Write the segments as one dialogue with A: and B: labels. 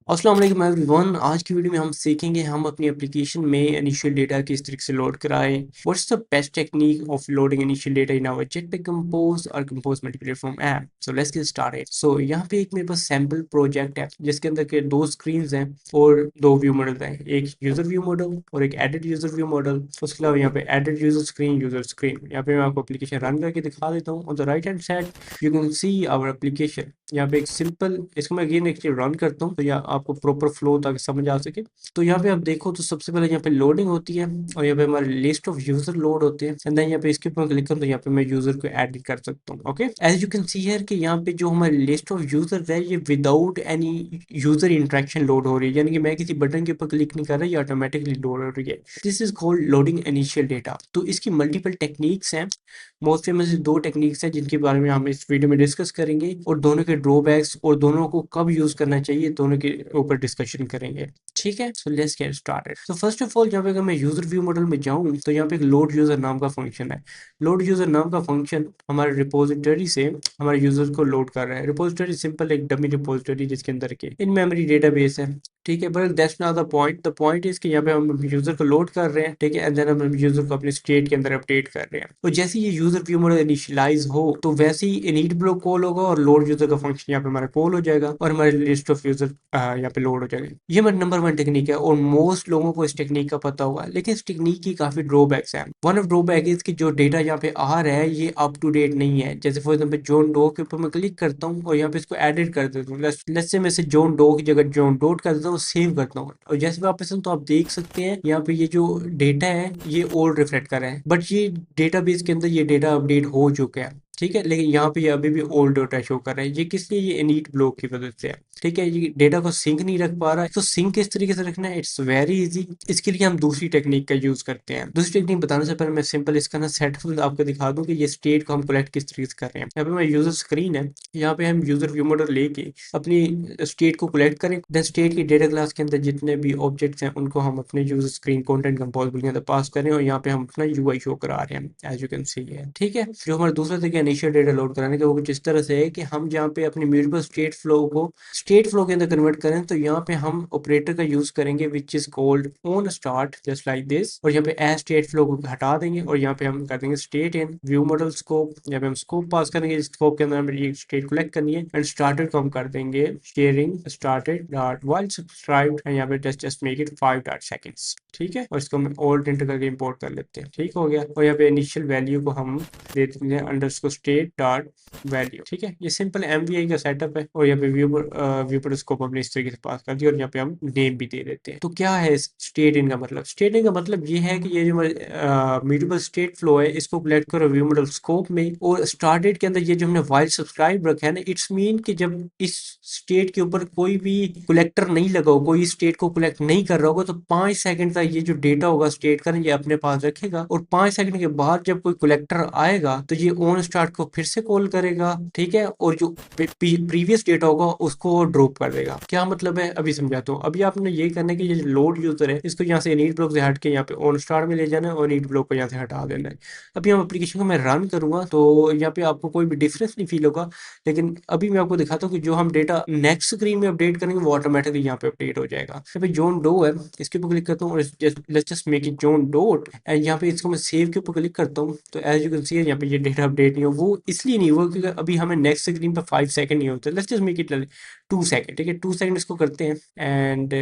A: अस्सलाम वालेकुम एवरीवन। आज की वीडियो में हम सीखेंगे हम अपनी एप्लीकेशन में इनिशियल डेटा किस तरीके से लोड कराएं। What's the best technique of loading initial data in our Jetpack Compose और Compose multiplatform app. So let's get started. So यहाँ पे एक मेरे पास सैम्पल प्रोजेक्ट है जिसके अंदर के दो स्क्रीन्स हैं और दो व्यू मॉडल हैं, एक यूजर व्यू मॉडल और एक एडिट यूजर व्यू मॉडल। उसके अलावा यहाँ पे एडिट यूजर स्क्रीन। यहाँ पे मैं आपको एप्लीकेशन रन करके दिखा देता हूँ। On the right hand side you can see our application. यहाँ पे एक सिंपल, इसको मैं अगेन एक रन करता हूँ तो यहाँ आपको प्रॉपर फ्लो ताकि समझ आ सके। तो यहाँ पे आप देखो तो सबसे पहले यहाँ पे लोडिंग होती है और यहाँ पे हमारे लिस्ट ऑफ यूजर लोड होते हैं। एंड देन यहाँ पे इसके ऊपर क्लिक करूँ तो यहाँ पे मैं यूजर को ऐड कर सकता हूँ। Okay, as you can see here कि यहाँ पे जो हमारी लिस्ट ऑफ यूजर है ये without any user interaction load हो रही है, यानी कि मैं किसी बटन के ऊपर क्लिक नहीं कर रहा, ये ऑटोमेटिकली लोड हो रही है। This is called loading initial data. तो इसकी मल्टीपल टेक्निक्स हैं। मोस्ट फेमस दो टेक्निक्स हैं जिनके बारे में हम इस वीडियो में डिस्कस करेंगे और दोनों के ड्रॉबैक्स और दोनों को कब यूज करना चाहिए दोनों के ऊपर डिस्कशन करेंगे। ठीक है, सो लेट्स गेट स्टार्टेड। तो फर्स्ट ऑफ ऑल, जब अगर मैं यूजर व्यू मॉडल में जाऊं तो यहाँ पे एक लोड यूजर नाम का फंक्शन है। लोड यूजर नाम का फंक्शन हमारे रिपोजिटरी से हमारे यूजर को लोड कर रहा है। रिपोजिटरी सिंपल एक डमी रिपोजिटरी जिसके अंदर के इन मेमोरी डेटाबेस है। ठीक है, but that's not the point. The point is कि यहाँ पे हम यूजर को लोड कर रहे हैं। ठीक है, एंड देन हम यूजर को अपने स्टेट के अंदर अपडेट कर रहे हैं। तो जैसे ये यूजर व्यू मॉडल इनिशियलाइज हो तो वैसे ही इनिट ब्लॉक कॉल होगा और लोड यूजर का फंक्शन यहाँ पे हमारा कॉल हो जाएगा और हमारे लिस्ट ऑफ यूजर यहाँ पे लोड हो जाएगा। ये हमारी नंबर वन टेक्निक है और मोस्ट लोगों को इस टेक्निक का पता होगा, लेकिन इस टेक्निक की काफी ड्रॉबैक्स हैं। वन ऑफ ड्रॉबैक इज कि जो डेटा यहाँ पे आ रहा है ये अप टू डेट नहीं है। जैसे फॉर एग्जाम्पल जॉन डो के ऊपर मैं क्लिक करता हूँ और यहाँ पे इसको एडिट कर देता हूँ। लेट्स से मैं इसे जॉन डो की जगह जॉन डॉट कर देता हूँ, सेव करता हूँ और जैसे वापस तो आप देख सकते हैं यहाँ पे ये जो डेटा है ये ओल्ड रिफ्लेक्ट कर रहा है, बट ये डेटाबेस के अंदर ये डेटा अपडेट हो चुका है। ठीक है, लेकिन यहाँ पे ये अभी भी ओल्ड डेटा शो कर रहा है। ये किस लिए? ये इनिट ब्लॉक की वजह से है। ठीक है, ये डेटा को सिंक नहीं रख पा रहा है। तो सिंक किस तरीके से रखना है? It's very easy. इसके लिए हम दूसरी टेक्निक का यूज करते हैं। दूसरी टेक्निक बताने से पहले मैं सिंपल इसका ना सेटअप आपको दिखा दूं कि ये स्टेट को हम कलेक्ट किस तरीके से कर रहे हैं। यहाँ पे मैं यूजर स्क्रीन है, यहाँ पे हम यूजर व्यू मॉडल लेके अपनी स्टेट को कलेक्ट करें। देन स्टेट की डेटा क्लास के अंदर जितने भी ऑब्जेक्ट्स हैं उनको हम अपने यूजर स्क्रीन कंटेंट कंपोजेबल के अंदर पास करें और यहाँ पे हम अपना यूआई शो करा रहे हैं, एज यू कैन सी है। ठीक है, जो हमारा दूसरा तरीका इनिशियल डेटा लोड कराने का वो कुछ इस तरह से है कि हम जहाँ पे अपनी म्यूटेबल स्टेट फ्लो के अंदर कन्वर्ट करें तो यहाँ पे हम ऑपरेटर का यूज करेंगे which is called on start, just like this. और यहाँ पे एज स्टेट फ्लो को हटा देंगे और यहाँ पे हम कर देंगे state in view model scope. यहाँ पे हम स्कोप पास करेंगे, स्कोप के अंदर हमें ये स्टेट कलेक्ट करनी है एंड स्टार्टेड को हम कर देंगे sharing started dot while subscribed and यहाँ पे जस्ट मेक इट 5 सेकंड्स। ठीक है, और इसको हम ओल्ड एंटर करके इंपोर्ट कर लेते हैं। ठीक हो गया, और यहाँ पे इनिशियल वैल्यू को हम दे देते हैं अंडरस्कोर स्टेट डॉट वैल्यू। ठीक है, ये सिंपल एमवीआई का सेटअप है और यहाँ पे व्यू पर स्कोप हमने इस तरीके से पास कर दिया और यहाँ पे हम नेम भी दे देते हैं। तो क्या है स्टेट इन का मतलब? स्टेट इन का मतलब ये है कि ये जो म्यूटेबल स्टेट फ्लो है इसको कलेक्ट करो व्यू मॉडल स्कोप में, और स्टार्टेड के अंदर ये जो हमने व्हाइल सब्सक्राइब रखा है ना, इट्स मीन कि जब इस स्टेट के ऊपर कोई भी कलेक्टर नहीं लगा हो, कोई स्टेट को कलेक्ट नहीं कर रहा होगा, तो 5 सेकंड तक ये जो डेटा होगा स्टेट का ये अपने पास रखेगा और 5 सेकंड के बाद जब कोई कलेक्टर आएगा तो ये ऑन स्टार्ट को फिर से कॉल करेगा। ठीक है, और जो प्रीवियस डेटा होगा उसको ड्रॉप कर देगा। क्या मतलब है अभी समझाता हूँ। अभी आपने ये करना है कि ये लोड यूजर है इसको यहाँ से इनिट ब्लॉक से हट के यहाँ पे ऑन स्टार्ट में ले जाना है और इनिट ब्लॉक को यहाँ से हटा देना है। अभी हम एप्लीकेशन को मैं रन करूंगा तो यहाँ पे आपको कोई भी डिफरेंस नहीं फील होगा, लेकिन अभी मैं आपको दिखाता हूँ कि जो हम डेटा नेक्स्ट स्क्रीन में अपडेट करेंगे वो ऑटोमेटिकली यहाँ पे अपडेट हो जाएगा। यहाँ पे जोन डो है, इसके ऊपर क्लिक करता हूँ और let's just make it John dot and यहाँ पे इसको मैं सेव के ऊपर क्लिक करता हूँ तो एज यू कैन सी यहाँ पे ये डेटा अपडेट नहीं हो। वो इसलिए नहीं हुआ क्योंकि अभी हमें नेक्स्ट स्क्रीन पर 5 सेकंड नहीं होते। Let's just make it 2 second. ठीक है, 2 सेकंड इसको करते हैं and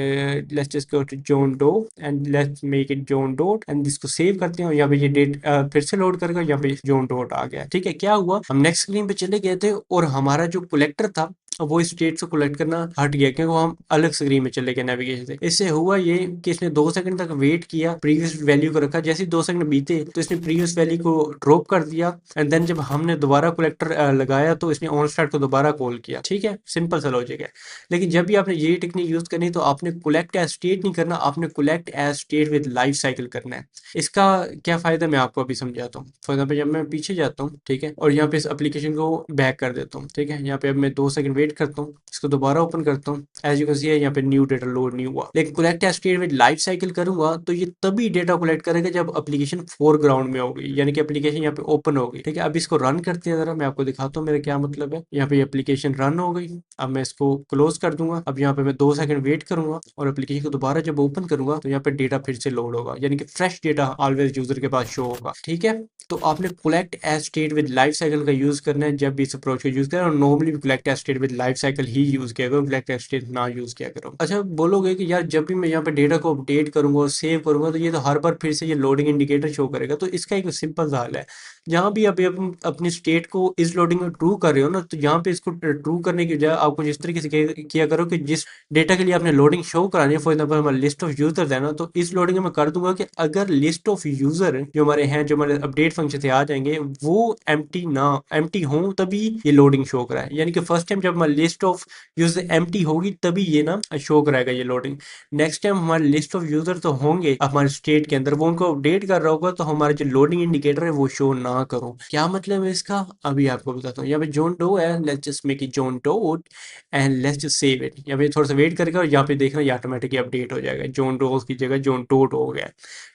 A: let's just go to John Doe and let's make it John dot and इसको सेव करते हैं और यहाँ पे ये डेट फिर से लोड करेगा। यहाँ पे जोन डॉट आ गया। ठीक है, क्या हुआ, हम नेक्स्ट स्क्रीन पे चले गए थे और हमारा जो कलेक्टर था वो स्टेट से कलेक्ट करना हट गया क्योंकि वो हम अलग स्क्रीन में चले गए नेविगेशन से। इससे हुआ ये कि इसने 2 सेकंड तक वेट किया, प्रीवियस वैल्यू को रखा। जैसे 2 सेकंड बीते तो इसने प्रीवियस वैल्यू को ड्रॉप कर दिया एंड देन जब हमने दोबारा कलेक्टर लगाया तो इसने ऑन स्टार्ट को दोबारा कॉल किया। ठीक है, सिंपल सा लॉजिक है। लेकिन जब भी आपने ये टेक्निक यूज करनी तो आपने कलेक्ट एज स्टेट नहीं करना, आपने collect as state with lifecycle करना है। इसका क्या फायदा मैं आपको अभी समझाता हूँ। फॉर एग्जाम्पल जब मैं पीछे जाता हूँ, ठीक है, और यहाँ पे इस एप्लीकेशन को बैक कर देता हूँ, ठीक है, यहाँ पे अब मैं 2 सेकंड वेट करता हूँ, इसको दोबारा ओपन करता हूँ। एज यू कैन सी यहाँ पे न्यू डेटा लोड नहीं हुआ। लेकिन collect as state with lifecycle करूंगा तो ये तभी डेटा कलेक्ट करेगा जब एप्लीकेशन फोरग्राउंड में होगी, यानी कि एप्लीकेशन यहाँ पे ओपन होगी। ठीक है, अब इसको रन करते हैं, जरा मैं आपको दिखाता हूँ मेरा क्या मतलब है। यहाँ पे एप्लीकेशन रन हो गई। अब मैं इसको क्लोज कर दूंगा। अब यहाँ पे मैं 2 सेकंड वेट करूंगा और एप्लीकेशन को दोबारा जब ओपन करूंगा तो यहाँ पे डेटा फिर से लोड होगा, यानी कि फ्रेश डेटा ऑलवेज यूजर के पास शो होगा। ठीक है, तो आपने collect as state with lifecycle का यूज करना है जब भी इस अप्रोच को यूज करें, और normally collect as state with lifecycle ही यूज किया करो, कलेक्ट एज स्टेट ना यूज किया करो। अच्छा, बोलोगे कि यार जब भी मैं यहाँ पे डेटा को अपडेट करूंगा और सेव करूंगा तो ये तो हर बार फिर से ये लोडिंग इंडिकेटर शो करेगा। तो इसका एक सिंपल सा हल है, जहाँ भी आप अपनी स्टेट को इस लोडिंग में ट्रू कर रहे हो ना, तो यहाँ पे इसको ट्रू करने की बजाय आपको जिस तरीके से किया करो कि जिस डेटा के लिए आपने लोडिंग शो करानी है, फॉर एग्जाम्पल हमारा लिस्ट ऑफ यूजर है ना, तो इस लोडिंग में मैं कर दूंगा कि अगर लिस्ट ऑफ यूजर जो हमारे हैं, जो हमारे अपडेट फंक्शन से आ जाएंगे, वो एम्प्टी हो तभी ये लोडिंग शो कराए। यानी कि फर्स्ट टाइम जब हमारी लिस्ट ऑफ यूजर एम्प्टी होगी तभी ये ना शो कराएगा ये लोडिंग। नेक्स्ट टाइम हमारे लिस्ट ऑफ यूजर तो होंगे हमारे स्टेट के अंदर, वो उनको अपडेट कर रहा होगा तो हमारा जो लोडिंग इंडिकेटर है वो शो ना करो। क्या मतलब है इसका, अभी आपको बताता हूँ। यहाँ पे जोन डो है, let's just make it John dot and let's just save it. यहाँ पे थोड़ा सा वेट करेगा और यहाँ पे देखना ये ऑटोमेटिकली अपडेट हो जाएगा। जोन डो की जगह जोन डॉट हो गया।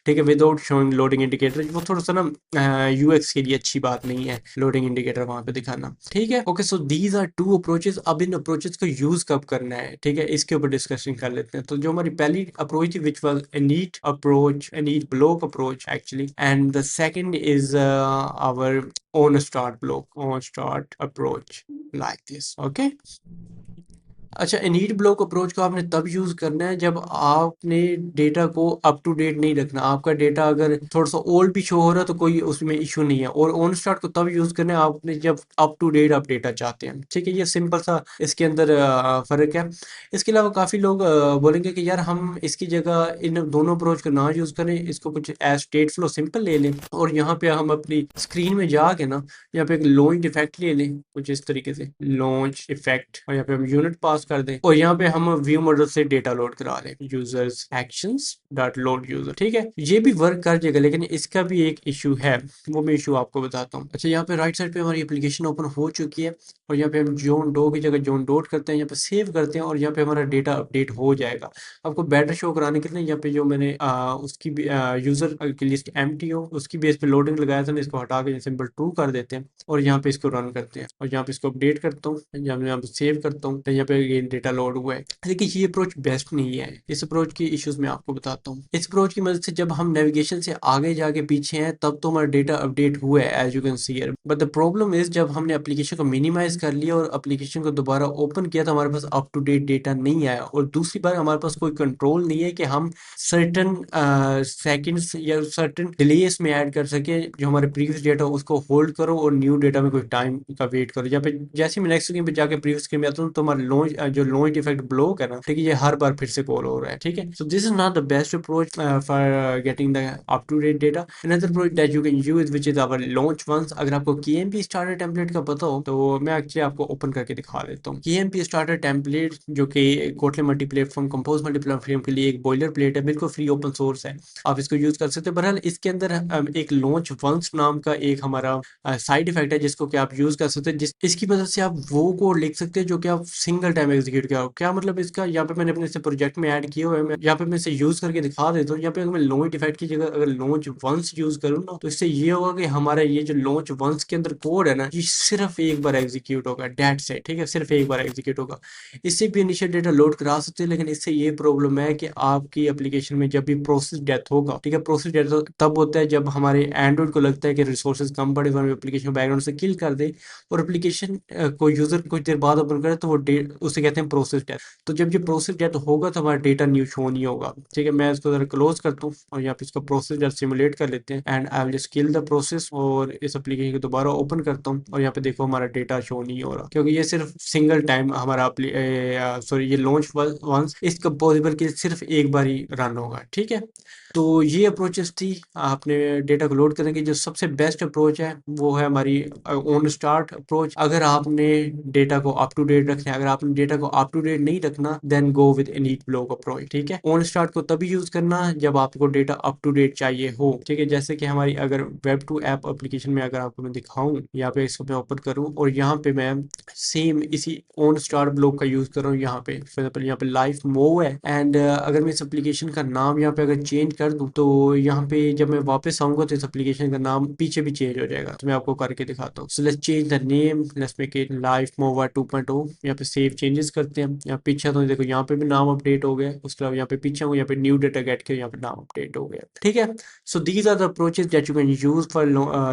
A: ठीक है, विदाउट शोइंग लोडिंग इंडिकेटर, वो थोड़ा सा ना यूएक्स के लिए अच्छी बात नहीं है लोडिंग इंडिकेटर वहां पे दिखाना। ठीक है, okay, so these are two approaches. अब इन अप्रोचेस को यूज कब करना है, ठीक है, इसके ऊपर डिस्कशन कर लेते हैं। तो जो हमारी पहली अप्रोच थी which was a neat approach, a neat block approach actually, and the second is our on start block, on start approach, like this, okay। अच्छा, इनीट ब्लॉक अप्रोच को आपने तब यूज करना है जब आपने डेटा को अप टू डेट नहीं रखना। आपका डेटा अगर थोड़ा सा ओल्ड भी शो हो रहा है तो कोई उसमें इशू नहीं है। और ऑन स्टार्ट को तब यूज करना है आपने जब अप टू डेट आप डेटा चाहते हैं। ठीक है, ये सिंपल सा इसके अंदर फर्क है। इसके अलावा काफी लोग बोलेंगे कि यार हम इसकी जगह इन दोनों अप्रोच को ना यूज करें, इसको कुछ एज स्टेट फ्लो सिंपल ले लें और यहाँ पे हम अपनी स्क्रीन में जाके ना यहाँ पे एक लॉन्च इफेक्ट ले लें, कुछ इस तरीके से लॉन्च इफेक्ट, और यहाँ पे हम यूनिट पास कर दें और यहाँ पे हम व्यू मॉडल से डेटा लोड करा लें, users actions dot load user. ठीक है, ये भी वर्क कर जाएगा, लेकिन इसका भी एक इशू है, वो मैं इशू आपको बताता हूँ। अच्छा, यहाँ पे राइट साइड पे हमारी एप्लीकेशन ओपन हो चुकी है और यहाँ पे हम जोन डो की जगह जोन डॉट करते हैं, यहाँ पे सेव करते हैं और यहाँ पे हमारा डेटा अपडेट हो जाएगा। आपको बेटर शो कराने के लिए यहाँ पे जो मैंने उसकी यूजर की लिस्ट एम्प्टी हो उसकी बेस पे लोडिंग लगाया था, इसको हटा के सिंपल ट्रू कर देते हैं और यहाँ पे इसको रन करते हैं और यहाँ पे इसको अपडेट करता हूँ, यहाँ पे सेव करता हूँ, तो यहाँ पे ये डेटा लोड हुआ है। लेकिन ये अप्रोच बेस्ट नहीं है। इस अप्रोच की इश्यूज मैं आपको बताता हूँ। इस अप्रोच की मदद से जब हम नेविगेशन से आगे जाके पीछे हैं तब तो हमारा डेटा अपडेट हुआ है, as you can see here, but the problem is जब हमने एप्लीकेशन को मिनिमाइज कर लिया और एप्लीकेशन को दोबारा ओपन किया तो हमारे पास अप टू डेट डेटा नहीं आया। और दूसरी बार हमारे पास कोई कंट्रोल नहीं है कि हम सर्टन सेकंड्स या सर्टन डिलेस में ऐड कर सके, जो हमारे प्रीवियस डेटा उसको होल्ड करो और न्यू डेटा में कोई टाइम का वेट करो। यहाँ पे जैसे मैं नेक्स्ट स्क्रीन पे जाके प्रीवियस स्क्रीन में आता हूँ तो हमारा लॉन्च जो लॉन्च इफेक्ट ब्लॉक है ना, ठीक है, ये हर बार फिर से कॉल हो रहा है। ठीक है, so this is not the best approach for getting the up to date data. Another approach that you can use which is our launch once. अगर आपको KMP स्टार्टर टेम्पलेट का पता हो तो मैं एक्चुअली आपको ओपन करके दिखा देता हूँ। KMP स्टार्टर टेम्पलेट जो कि Kotlin multi platform compose multi platform के लिए एक बॉयलर प्लेट है, बिल्कुल फ्री ओपन सोर्स है, आप इसको यूज कर सकते हैं। बहरहाल इसके अंदर एक लॉन्च वंस नाम का एक हमारा साइड इफेक्ट है जिसको कि आप यूज कर सकते हैं, इसकी मदद से आप वो कोड लिख सकते हैं जो कि आप सिंगल टाइम एग्जीक्यूट किया हो। क्या मतलब इसका, यहाँ पे मैंने अपने से प्रोजेक्ट में ऐड किया हुआ है, यहाँ पे मैं इसे यूज करके दिखा देता हूँ। यहाँ पे अगर मैं लॉन्च इफेक्ट की जगह अगर लॉन्च वंस यूज करूँ ना, तो इससे ये होगा कि हमारा ये जो लॉन्च वंस के अंदर कोड है ना, ये सिर्फ एक बार एग्जीक्यूट होगा, दैट्स इट। ठीक है, सिर्फ एक बार एग्जीक्यूट होगा। इससे भी इनिशियल डेटा लोड करा सकते हैं, लेकिन इससे ये प्रॉब्लम है कि आपकी एप्लीकेशन में जब भी प्रोसेस डेथ होगा, ठीक है, प्रोसेस डेथ तब होता है जब हमारे एंड्रॉइड को लगता है कि रिसोर्सेज कम पड़े, हम एप्लीकेशन बैकग्राउंड से किल कर दे और एप्लीकेशन को यूजर कुछ देर बाद ओपन करे तो वो उसे कहते हैं प्रोसेस डेथ। तो जब ये प्रोसेस डेथ होगा तो हमारा डेटा न्यू शो नहीं होगा। ठीक है, मैं इसको जरा क्लोज करता हूँ और यहाँ पे इसका प्रोसेस डेथ सिमुलेट कर लेते हैं and I will just kill the process और इस एप्लीकेशन को दोबारा ओपन करता हूँ और यहाँ पे देखो हमारा डेटा शो नहीं हो रहा, क्योंकि ये सिर्फ सिंगल टाइम हमारा सॉरी ये लॉन्च वंस इस कंपोजिबल के सिर्फ एक बार ही रन होगा। ठीक है, तो ये अप्रोचेस थी आपने डेटा को लोड करने की। जो सबसे बेस्ट अप्रोच है वो है हमारी ऑन स्टार्ट अप्रोच। अगर आपने डेटा को अप टू डेट रखना है, अगर आपने डेटा को अप टू डेट नहीं रखना, then go with init block approach. ठीक है, ऑन स्टार्ट को तभी यूज करना जब आपको डेटा अप टू डेट चाहिए हो। ठीक है, जैसे कि हमारी अगर वेब टू ऐप एप्लीकेशन में अगर आपको मैं दिखाऊं, यहाँ पे इसको मैं ओपन करूं और यहाँ पे मैं सेम इसी ऑन स्टार्ट ब्लॉक का यूज कर रहा हूँ। यहाँ पे फॉर एग्जाम्पल यहाँ पे लाइफ मूव है एंड अगर मैं इस एप्लीकेशन का नाम यहाँ पे अगर चेंज कर दूं तो यहाँ पे जब मैं वापस आऊंगा तो इस एप्लीकेशन का नाम पीछे भी चेंज हो जाएगा। तो मैं आपको करके दिखाता हूँ। So let's change the name, let's make it life mover 2.0। यहाँ पे सेव चेंजेस करते हैं। यहाँ पीछे तो देखो यहाँ पे भी नाम अपडेट हो गया। उसके अलावा यहाँ पे पीछे यहाँ पे न्यू डेटा गेट के यहाँ पे नाम अपडेट हो गया। ठीक है, so these are the approaches that you can use for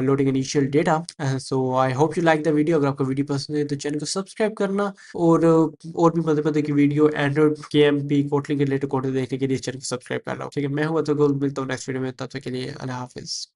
A: loading initial data. So I hope you like the video. अगर आपको वीडियो पसंद है तो चैनल को सब्सक्राइब करना और भी मजे मजे की वीडियो एंड्रॉइड KMP कोटलिंग के रिलेटेड कोड देखने के लिए चैनल को सब्सक्राइब कर लो। ठीक है, मैं हूँ अतुल, मिलता हूँ नेक्स्ट वीडियो में। तब तक के लिए अल्लाह हाफिज।